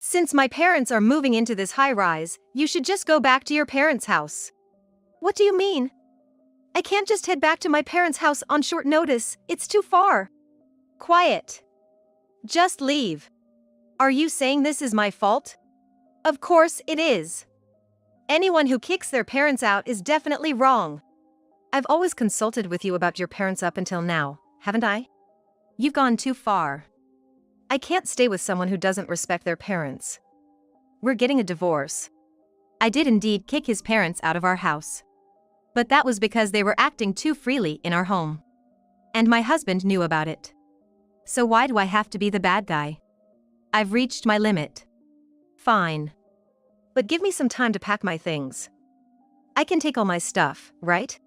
Since my parents are moving into this high-rise, you should just go back to your parents' house. What do you mean? I can't just head back to my parents' house on short notice, it's too far. Quiet. Just leave. Are you saying this is my fault? Of course it is. Anyone who kicks their parents out is definitely wrong. I've always consulted with you about your parents up until now, haven't I? You've gone too far. I can't stay with someone who doesn't respect their parents. We're getting a divorce. I did indeed kick his parents out of our house. But that was because they were acting too freely in our home. And my husband knew about it. So why do I have to be the bad guy? I've reached my limit. Fine. But give me some time to pack my things. I can take all my stuff, right?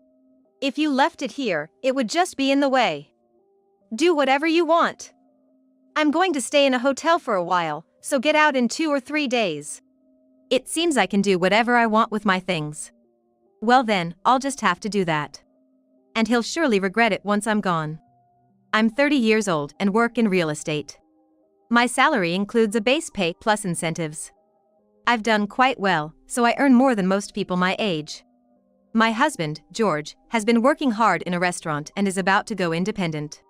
If you left it here, it would just be in the way. Do whatever you want. I'm going to stay in a hotel for a while, so get out in 2 or 3 days. It seems I can do whatever I want with my things. Well then, I'll just have to do that. And he'll surely regret it once I'm gone. I'm 30 years old and work in real estate. My salary includes a base pay plus incentives. I've done quite well, so I earn more than most people my age. My husband, George, has been working hard in a restaurant and is about to go independent.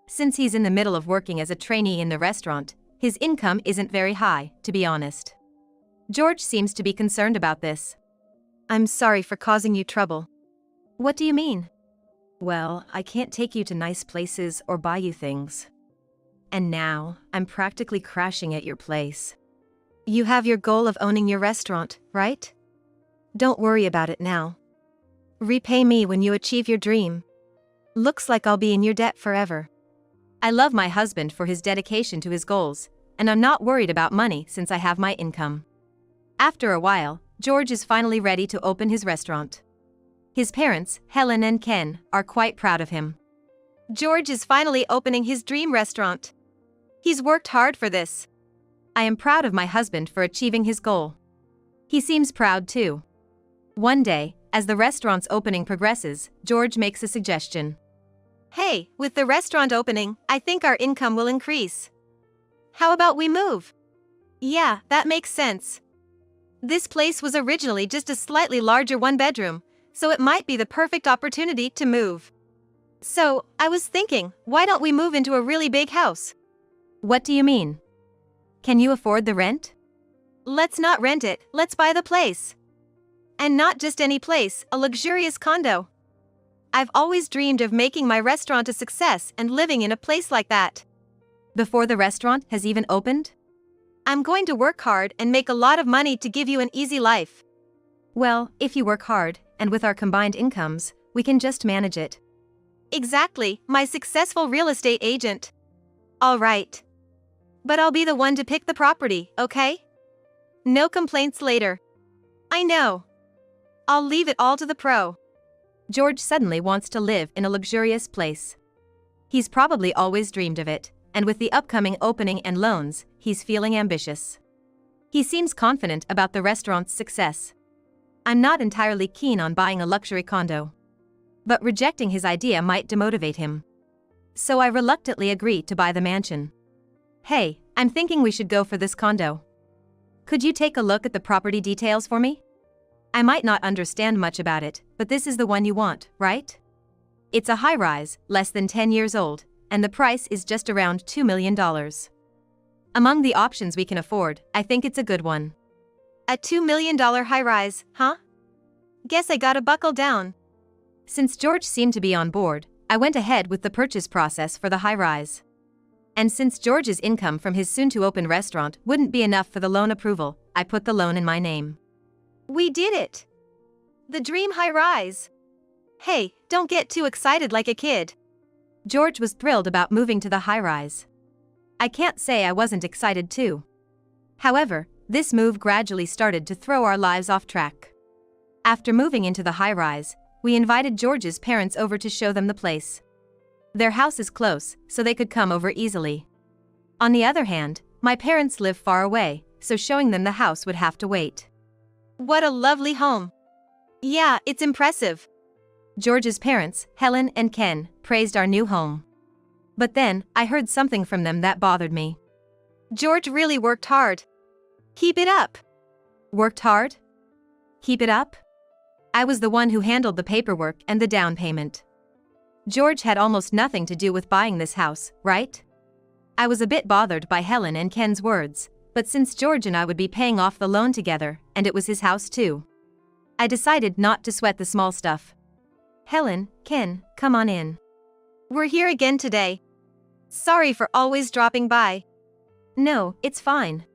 Since he's in the middle of working as a trainee in the restaurant, his income isn't very high, to be honest. George seems to be concerned about this. I'm sorry for causing you trouble. What do you mean? Well, I can't take you to nice places or buy you things. And now, I'm practically crashing at your place. You have your goal of owning your restaurant, right? Don't worry about it now. Repay me when you achieve your dream. Looks like I'll be in your debt forever. I love my husband for his dedication to his goals, and I'm not worried about money since I have my income. After a while, George is finally ready to open his restaurant. His parents, Helen and Ken, are quite proud of him. George is finally opening his dream restaurant. He's worked hard for this. I am proud of my husband for achieving his goal. He seems proud too. One day, as the restaurant's opening progresses, George makes a suggestion. Hey, with the restaurant opening, I think our income will increase. How about we move? Yeah, that makes sense. This place was originally just a slightly larger one-bedroom, so it might be the perfect opportunity to move. So, I was thinking, why don't we move into a really big house? What do you mean? Can you afford the rent? Let's not rent it, let's buy the place. And not just any place, a luxurious condo. I've always dreamed of making my restaurant a success and living in a place like that. Before the restaurant has even opened? I'm going to work hard and make a lot of money to give you an easy life. Well, if you work hard, and with our combined incomes, we can just manage it. Exactly, my successful real estate agent. All right. But I'll be the one to pick the property, okay? No complaints later. I know. I'll leave it all to the pro. George suddenly wants to live in a luxurious place. He's probably always dreamed of it, and with the upcoming opening and loans, he's feeling ambitious. He seems confident about the restaurant's success. I'm not entirely keen on buying a luxury condo. But rejecting his idea might demotivate him. So I reluctantly agree to buy the mansion. Hey, I'm thinking we should go for this condo. Could you take a look at the property details for me? I might not understand much about it, but this is the one you want, right? It's a high-rise, less than 10 years old, and the price is just around $2 million. Among the options we can afford, I think it's a good one. A $2 million high-rise, huh? Guess I gotta buckle down. Since George seemed to be on board, I went ahead with the purchase process for the high-rise. And since George's income from his soon-to-open restaurant wouldn't be enough for the loan approval, I put the loan in my name. We did it! The dream high-rise! Hey, don't get too excited like a kid. George was thrilled about moving to the high-rise. I can't say I wasn't excited too. However, this move gradually started to throw our lives off track. After moving into the high-rise, we invited George's parents over to show them the place. Their house is close, so they could come over easily. On the other hand, my parents live far away, so showing them the house would have to wait. What a lovely home! Yeah, it's impressive. George's parents, Helen and Ken, praised our new home. But then, I heard something from them that bothered me. George really worked hard. Keep it up. Worked hard? Keep it up? I was the one who handled the paperwork and the down payment. George had almost nothing to do with buying this house, right? I was a bit bothered by Helen and Ken's words, but since George and I would be paying off the loan together, and it was his house too, I decided not to sweat the small stuff. Helen, Ken, come on in. We're here again today. Sorry for always dropping by. No, it's fine.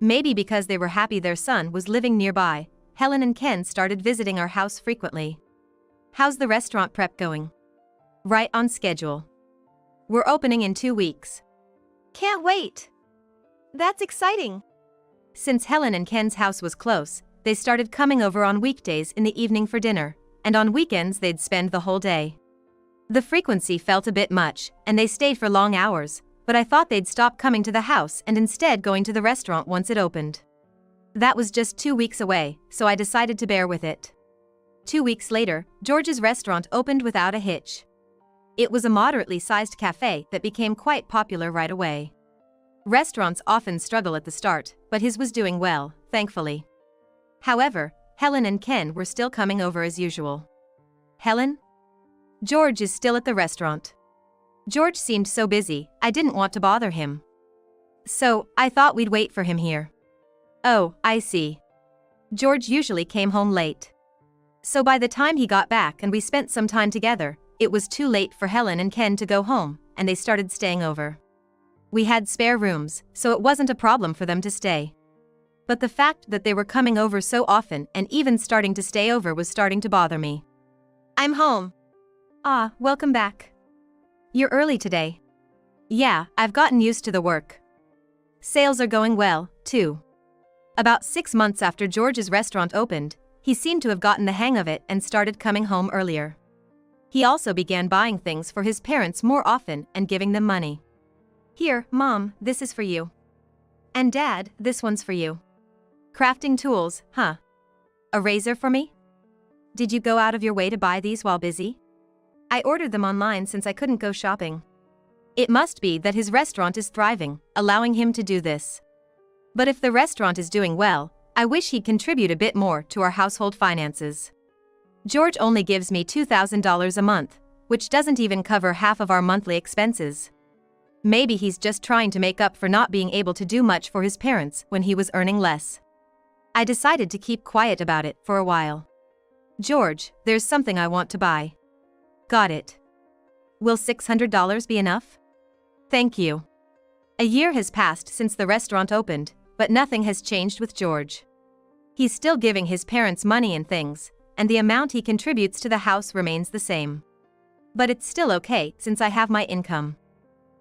Maybe because they were happy their son was living nearby, Helen and Ken started visiting our house frequently. How's the restaurant prep going? Right on schedule. We're opening in 2 weeks. Can't wait. That's exciting. Since Helen and Ken's house was close, they started coming over on weekdays in the evening for dinner, and on weekends they'd spend the whole day. The frequency felt a bit much, and they stayed for long hours, but I thought they'd stop coming to the house and instead going to the restaurant once it opened. That was just 2 weeks away, so I decided to bear with it. 2 weeks later, George's restaurant opened without a hitch. It was a moderately sized cafe that became quite popular right away. Restaurants often struggle at the start, but his was doing well, thankfully. However, Helen and Ken were still coming over as usual. Helen? George is still at the restaurant. George seemed so busy, I didn't want to bother him. So, I thought we'd wait for him here. Oh, I see. George usually came home late. So by the time he got back and we spent some time together, it was too late for Helen and Ken to go home, and they started staying over. We had spare rooms, so it wasn't a problem for them to stay. But the fact that they were coming over so often and even starting to stay over was starting to bother me. I'm home. Ah, welcome back. You're early today. Yeah, I've gotten used to the work. Sales are going well, too. About 6 months after George's restaurant opened, he seemed to have gotten the hang of it and started coming home earlier. He also began buying things for his parents more often and giving them money. Here, Mom, this is for you. And Dad, this one's for you. Crafting tools, huh? A razor for me? Did you go out of your way to buy these while busy? I ordered them online since I couldn't go shopping. It must be that his restaurant is thriving, allowing him to do this. But if the restaurant is doing well, I wish he'd contribute a bit more to our household finances. George only gives me $2,000 a month, which doesn't even cover half of our monthly expenses. Maybe he's just trying to make up for not being able to do much for his parents when he was earning less. I decided to keep quiet about it for a while. George, there's something I want to buy. Got it. Will $600 be enough? Thank you. A year has passed since the restaurant opened, but nothing has changed with George. He's still giving his parents money and things, and the amount he contributes to the house remains the same. But it's still okay since I have my income.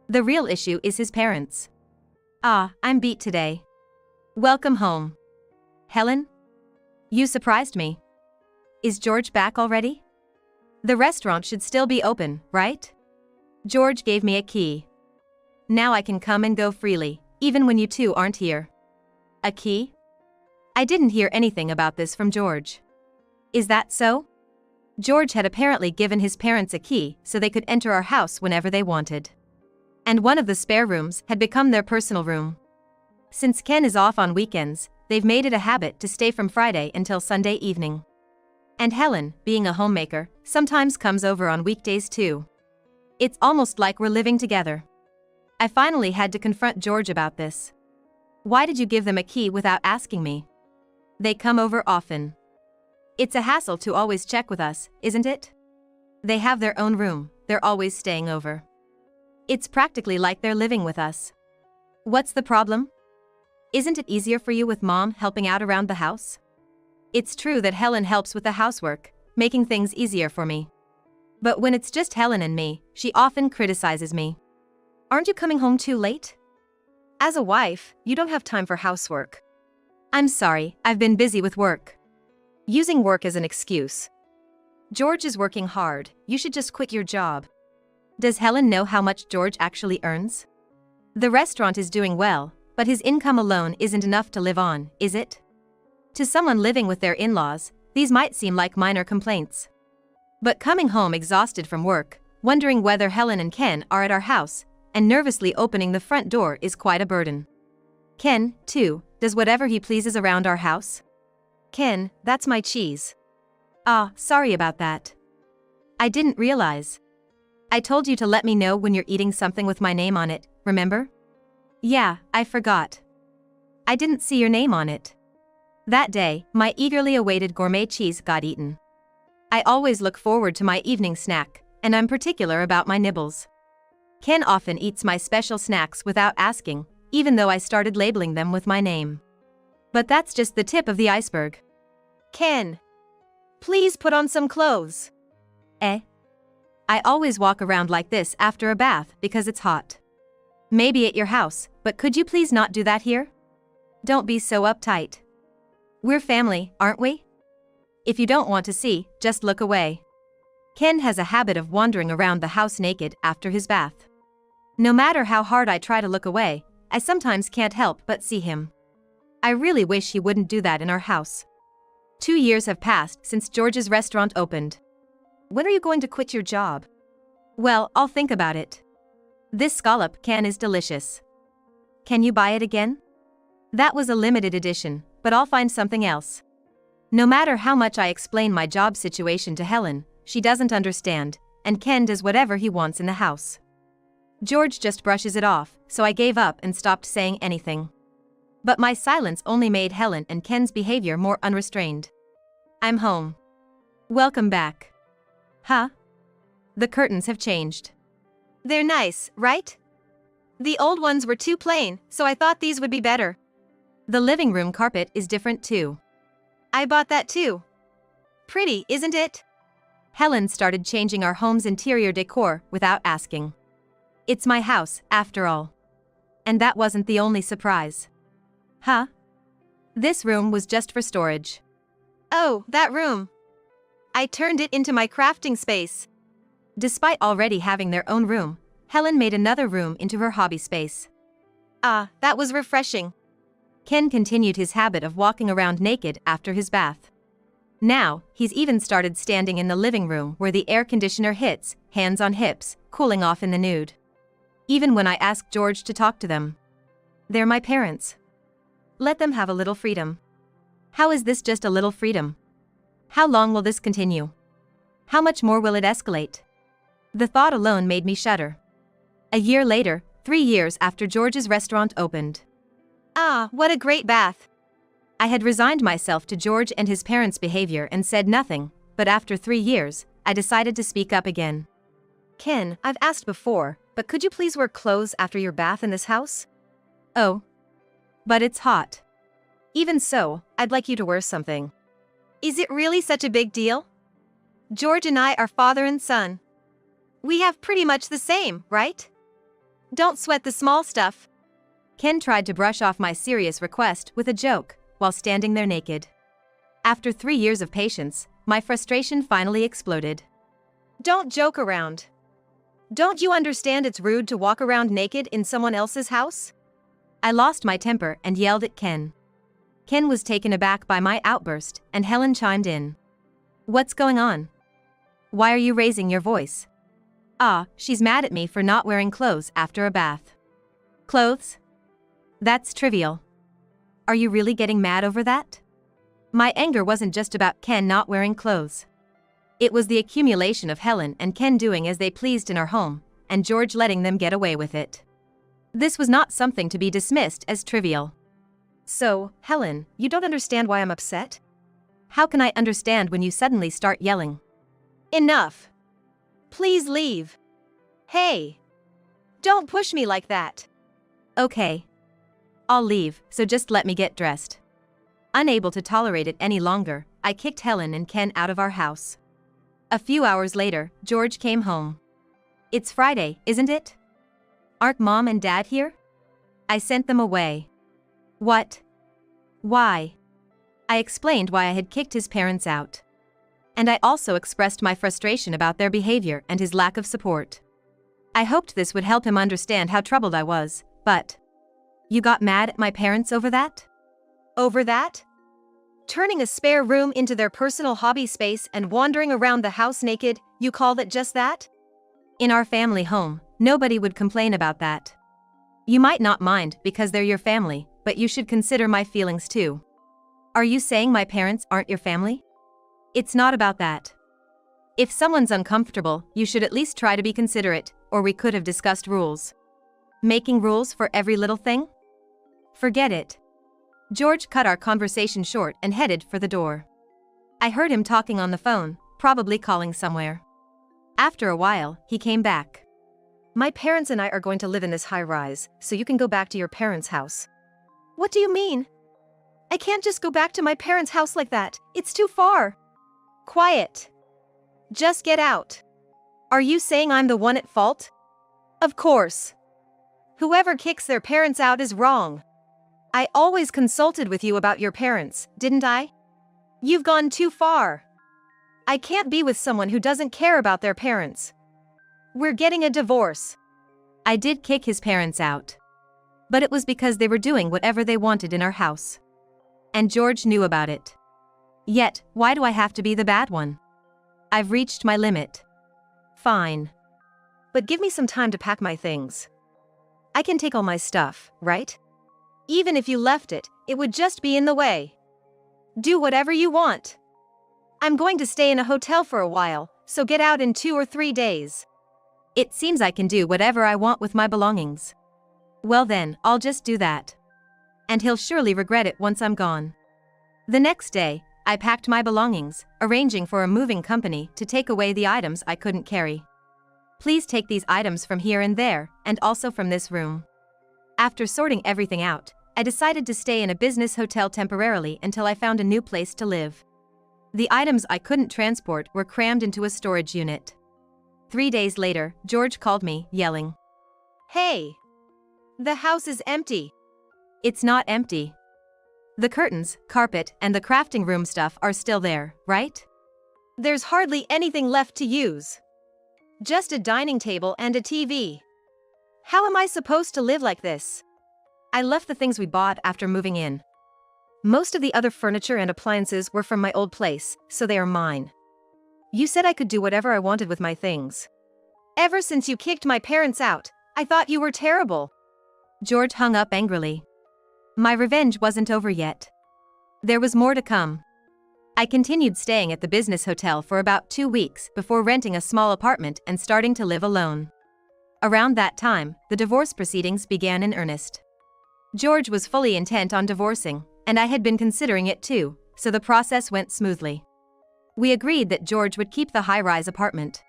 The real issue is his parents. Ah, I'm beat today. Welcome home. Helen? You surprised me. Is George back already? The restaurant should still be open, right? George gave me a key. Now I can come and go freely, even when you two aren't here. A key? I didn't hear anything about this from George. Is that so? George had apparently given his parents a key so they could enter our house whenever they wanted. And one of the spare rooms had become their personal room. Since Ken is off on weekends, they've made it a habit to stay from Friday until Sunday evening. And Helen, being a homemaker, sometimes comes over on weekdays too. It's almost like we're living together. I finally had to confront George about this. Why did you give them a key without asking me? They come over often. It's a hassle to always check with us, isn't it? They have their own room, they're always staying over. It's practically like they're living with us. What's the problem? Isn't it easier for you with Mom helping out around the house? It's true that Helen helps with the housework, making things easier for me. But when it's just Helen and me, she often criticizes me. Aren't you coming home too late? As a wife, you don't have time for housework. I'm sorry, I've been busy with work. Using work as an excuse. George is working hard, you should just quit your job. Does Helen know how much George actually earns? The restaurant is doing well, but his income alone isn't enough to live on, is it? To someone living with their in-laws, these might seem like minor complaints. But coming home exhausted from work, wondering whether Helen and Ken are at our house, and nervously opening the front door is quite a burden. Ken, too, does whatever he pleases around our house. Ken, that's my cheese. Ah, sorry about that. I didn't realize. I told you to let me know when you're eating something with my name on it, remember? Yeah, I forgot. I didn't see your name on it. That day, my eagerly awaited gourmet cheese got eaten. I always look forward to my evening snack, and I'm particular about my nibbles. Ken often eats my special snacks without asking, even though I started labeling them with my name. But that's just the tip of the iceberg. Ken, please put on some clothes. I always walk around like this after a bath because it's hot. Maybe at your house, but could you please not do that here? Don't be so uptight. We're family, aren't we? If you don't want to see, just look away. Ken has a habit of wandering around the house naked after his bath. No matter how hard I try to look away, I sometimes can't help but see him. I really wish he wouldn't do that in our house. 2 years have passed since George's restaurant opened. When are you going to quit your job? Well, I'll think about it. This scallop can is delicious. Can you buy it again? That was a limited edition, but I'll find something else. No matter how much I explain my job situation to Helen, she doesn't understand, and Ken does whatever he wants in the house. George just brushes it off, so I gave up and stopped saying anything. But my silence only made Helen and Ken's behavior more unrestrained. I'm home. Welcome back. Huh? The curtains have changed. They're nice, right? The old ones were too plain, so I thought these would be better. The living room carpet is different too. I bought that too. Pretty, isn't it? Helen started changing our home's interior decor without asking. It's my house, after all. And that wasn't the only surprise. Huh? This room was just for storage. Oh, that room. I turned it into my crafting space. Despite already having their own room, Helen made another room into her hobby space. Ah, that was refreshing. Ken continued his habit of walking around naked after his bath. Now, he's even started standing in the living room where the air conditioner hits, hands on hips, cooling off in the nude. Even when I ask George to talk to them. They're my parents. Let them have a little freedom. How is this just a little freedom? How long will this continue? How much more will it escalate? The thought alone made me shudder. A year later, 3 years after George's restaurant opened. Ah, what a great bath. I had resigned myself to George and his parents' behavior and said nothing, but after 3 years, I decided to speak up again. Ken, I've asked before, but could you please wear clothes after your bath in this house? Oh. But it's hot. Even so, I'd like you to wear something. Is it really such a big deal? George and I are father and son. We have pretty much the same, right? Don't sweat the small stuff. Ken tried to brush off my serious request with a joke, while standing there naked. After 3 years of patience, my frustration finally exploded. Don't joke around. Don't you understand it's rude to walk around naked in someone else's house? I lost my temper and yelled at Ken. Ken was taken aback by my outburst, and Helen chimed in. What's going on? Why are you raising your voice? Ah, she's mad at me for not wearing clothes after a bath. Clothes? That's trivial. Are you really getting mad over that? My anger wasn't just about Ken not wearing clothes. It was the accumulation of Helen and Ken doing as they pleased in our home, and George letting them get away with it. This was not something to be dismissed as trivial. So, Helen, you don't understand why I'm upset? How can I understand when you suddenly start yelling? Enough. Please leave. Hey. Don't push me like that. Okay. I'll leave, so just let me get dressed. Unable to tolerate it any longer, I kicked Helen and Ken out of our house. A few hours later, George came home. It's Friday, isn't it? Aren't Mom and Dad here? I sent them away. What? Why? I explained why I had kicked his parents out. And I also expressed my frustration about their behavior and his lack of support. I hoped this would help him understand how troubled I was, but... You got mad at my parents over that? Over that? Turning a spare room into their personal hobby space and wandering around the house naked, you call that just that? In our family home, nobody would complain about that. You might not mind because they're your family, but you should consider my feelings too. Are you saying my parents aren't your family? It's not about that. If someone's uncomfortable, you should at least try to be considerate, or we could have discussed rules. Making rules for every little thing? Forget it. George cut our conversation short and headed for the door. I heard him talking on the phone, probably calling somewhere. After a while, he came back. My parents and I are going to live in this high-rise, so you can go back to your parents' house. What do you mean? I can't just go back to my parents' house like that. It's too far. Quiet. Just get out. Are you saying I'm the one at fault? Of course. Whoever kicks their parents out is wrong. I always consulted with you about your parents, didn't I? You've gone too far. I can't be with someone who doesn't care about their parents. We're getting a divorce. I did kick his parents out. But it was because they were doing whatever they wanted in our house. And George knew about it. Yet, why do I have to be the bad one? I've reached my limit. Fine. But give me some time to pack my things. I can take all my stuff, right? Even if you left it, it would just be in the way. Do whatever you want. I'm going to stay in a hotel for a while, so get out in 2 or 3 days. It seems I can do whatever I want with my belongings. Well then, I'll just do that. And he'll surely regret it once I'm gone. The next day, I packed my belongings, arranging for a moving company to take away the items I couldn't carry. Please take these items from here and there, and also from this room. After sorting everything out, I decided to stay in a business hotel temporarily until I found a new place to live. The items I couldn't transport were crammed into a storage unit. 3 days later, George called me, yelling, "Hey! The house is empty." It's not empty. The curtains, carpet, and the crafting room stuff are still there, right? There's hardly anything left to use. Just a dining table and a TV. How am I supposed to live like this? I left the things we bought after moving in. Most of the other furniture and appliances were from my old place, so they are mine. You said I could do whatever I wanted with my things. Ever since you kicked my parents out, I thought you were terrible. George hung up angrily. My revenge wasn't over yet. There was more to come. I continued staying at the business hotel for about 2 weeks before renting a small apartment and starting to live alone. Around that time, the divorce proceedings began in earnest. George was fully intent on divorcing, and I had been considering it too, so the process went smoothly. We agreed that George would keep the high-rise apartment.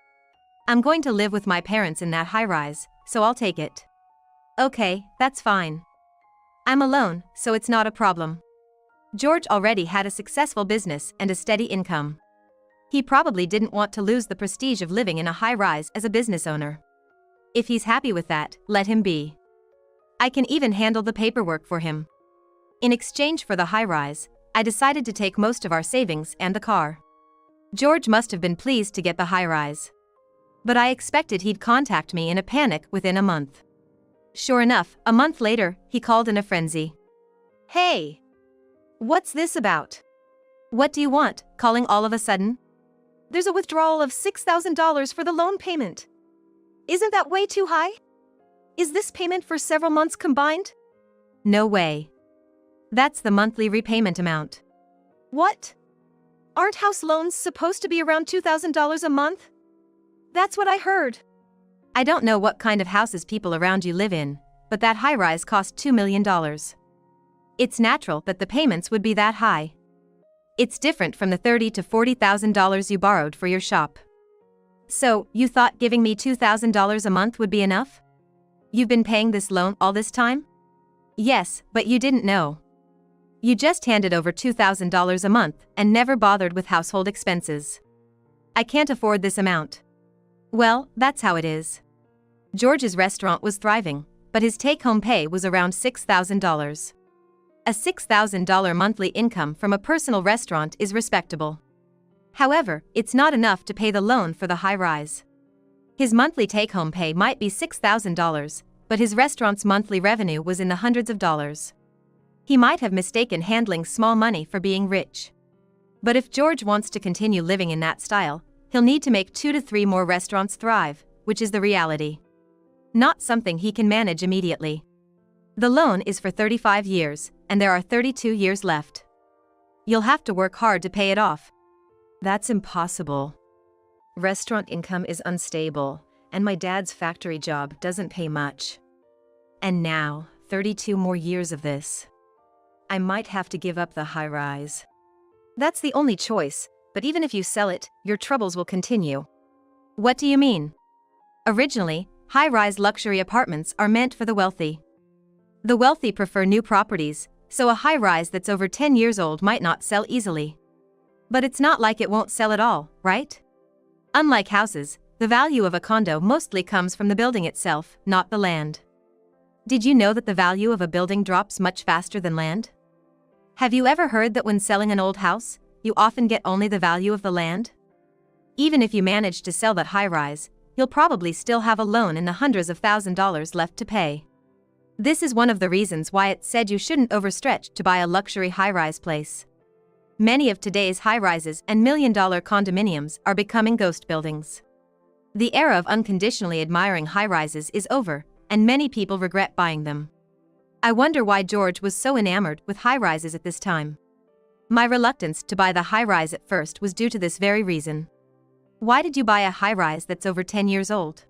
I'm going to live with my parents in that high-rise, so I'll take it. Okay, that's fine. I'm alone, so it's not a problem. George already had a successful business and a steady income. He probably didn't want to lose the prestige of living in a high-rise as a business owner. If he's happy with that, let him be. I can even handle the paperwork for him. In exchange for the high-rise, I decided to take most of our savings and the car. George must have been pleased to get the high-rise. But I expected he'd contact me in a panic within a month. Sure enough, a month later, he called in a frenzy. Hey! What's this about? What do you want, calling all of a sudden? There's a withdrawal of $6,000 for the loan payment. Isn't that way too high? Is this payment for several months combined? No way. That's the monthly repayment amount. What? Aren't house loans supposed to be around $2,000 a month? That's what I heard. I don't know what kind of houses people around you live in, but that high-rise cost $2 million. It's natural that the payments would be that high. It's different from the $30,000 to $40,000 you borrowed for your shop. So, you thought giving me $2,000 a month would be enough? You've been paying this loan all this time? Yes, but you didn't know. You just handed over $2,000 a month and never bothered with household expenses. I can't afford this amount. Well, that's how it is. George's restaurant was thriving, but his take-home pay was around $6,000. A $6,000 monthly income from a personal restaurant is respectable. However, it's not enough to pay the loan for the high-rise. His monthly take-home pay might be $6,000, but his restaurant's monthly revenue was in the hundreds of dollars. He might have mistaken handling small money for being rich. But if George wants to continue living in that style, he'll need to make 2 to 3 more restaurants thrive, which is the reality. Not something he can manage immediately. The loan is for 35 years, and there are 32 years left. You'll have to work hard to pay it off. That's impossible. Restaurant income is unstable, and my dad's factory job doesn't pay much. And now, 32 more years of this. I might have to give up the high-rise. That's the only choice, but even if you sell it, your troubles will continue. What do you mean? Originally, high-rise luxury apartments are meant for the wealthy. The wealthy prefer new properties, so a high-rise that's over 10 years old might not sell easily. But it's not like it won't sell at all, right? Unlike houses, the value of a condo mostly comes from the building itself, not the land. Did you know that the value of a building drops much faster than land? Have you ever heard that when selling an old house, you often get only the value of the land? Even if you manage to sell that high-rise, you'll probably still have a loan in the hundreds of $1,000s left to pay. This is one of the reasons why it's said you shouldn't overstretch to buy a luxury high-rise place. Many of today's high-rises and million-dollar condominiums are becoming ghost buildings. The era of unconditionally admiring high-rises is over, and many people regret buying them. I wonder why George was so enamored with high-rises at this time. My reluctance to buy the high-rise at first was due to this very reason. Why did you buy a high-rise that's over 10 years old?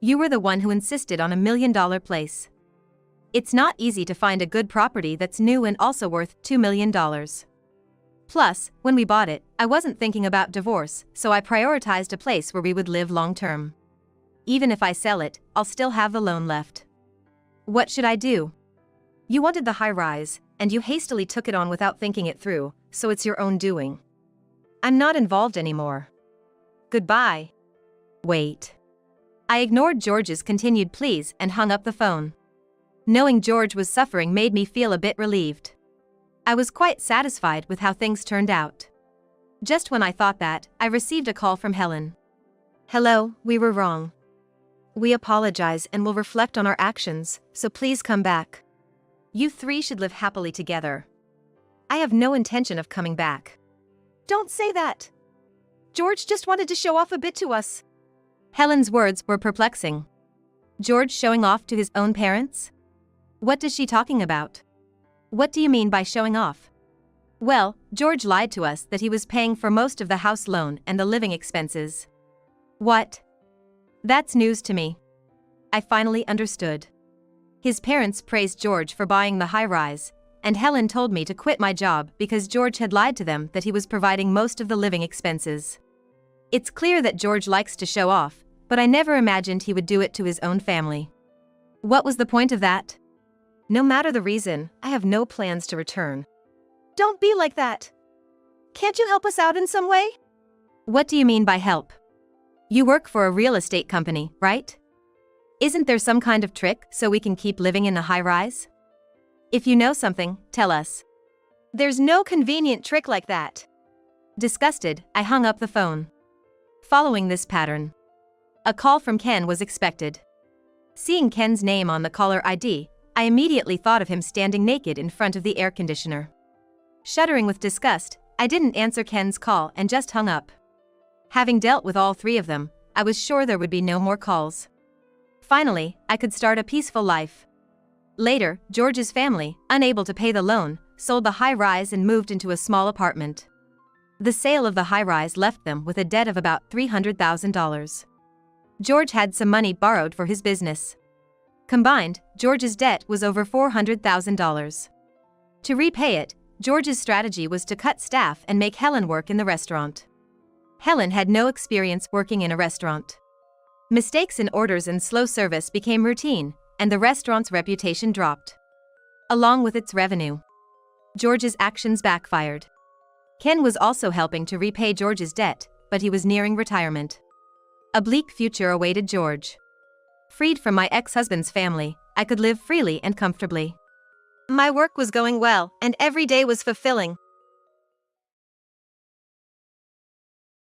You were the one who insisted on a $1 million place. It's not easy to find a good property that's new and also worth $2 million. Plus, when we bought it, I wasn't thinking about divorce, so I prioritized a place where we would live long-term. Even if I sell it, I'll still have the loan left. What should I do? You wanted the high-rise, and you hastily took it on without thinking it through, so it's your own doing. I'm not involved anymore. Goodbye. Wait. I ignored George's continued pleas and hung up the phone. Knowing George was suffering made me feel a bit relieved. I was quite satisfied with how things turned out. Just when I thought that, I received a call from Helen. Hello, we were wrong. We apologize and will reflect on our actions, so please come back. You three should live happily together. I have no intention of coming back. Don't say that. George just wanted to show off a bit to us. Helen's words were perplexing. George showing off to his own parents? What is she talking about? What do you mean by showing off? Well, George lied to us that he was paying for most of the house loan and the living expenses. What? That's news to me. I finally understood. His parents praised George for buying the high-rise, and Helen told me to quit my job because George had lied to them that he was providing most of the living expenses. It's clear that George likes to show off, but I never imagined he would do it to his own family. What was the point of that? No matter the reason, I have no plans to return. Don't be like that. Can't you help us out in some way? What do you mean by help? You work for a real estate company, right? Isn't there some kind of trick so we can keep living in the high-rise? If you know something, tell us. There's no convenient trick like that. Disgusted, I hung up the phone. Following this pattern, a call from Ken was expected. Seeing Ken's name on the caller ID, I immediately thought of him standing naked in front of the air conditioner. Shuddering with disgust, I didn't answer Ken's call and just hung up. Having dealt with all three of them, I was sure there would be no more calls. Finally, I could start a peaceful life. Later, George's family, unable to pay the loan, sold the high-rise and moved into a small apartment. The sale of the high-rise left them with a debt of about $300,000. George had some money borrowed for his business. Combined, George's debt was over $400,000. To repay it, George's strategy was to cut staff and make Helen work in the restaurant. Helen had no experience working in a restaurant. Mistakes in orders and slow service became routine, and the restaurant's reputation dropped. Along with its revenue. George's actions backfired. Ken was also helping to repay George's debt, but he was nearing retirement. A bleak future awaited George. Freed from my ex-husband's family, I could live freely and comfortably. My work was going well, and every day was fulfilling.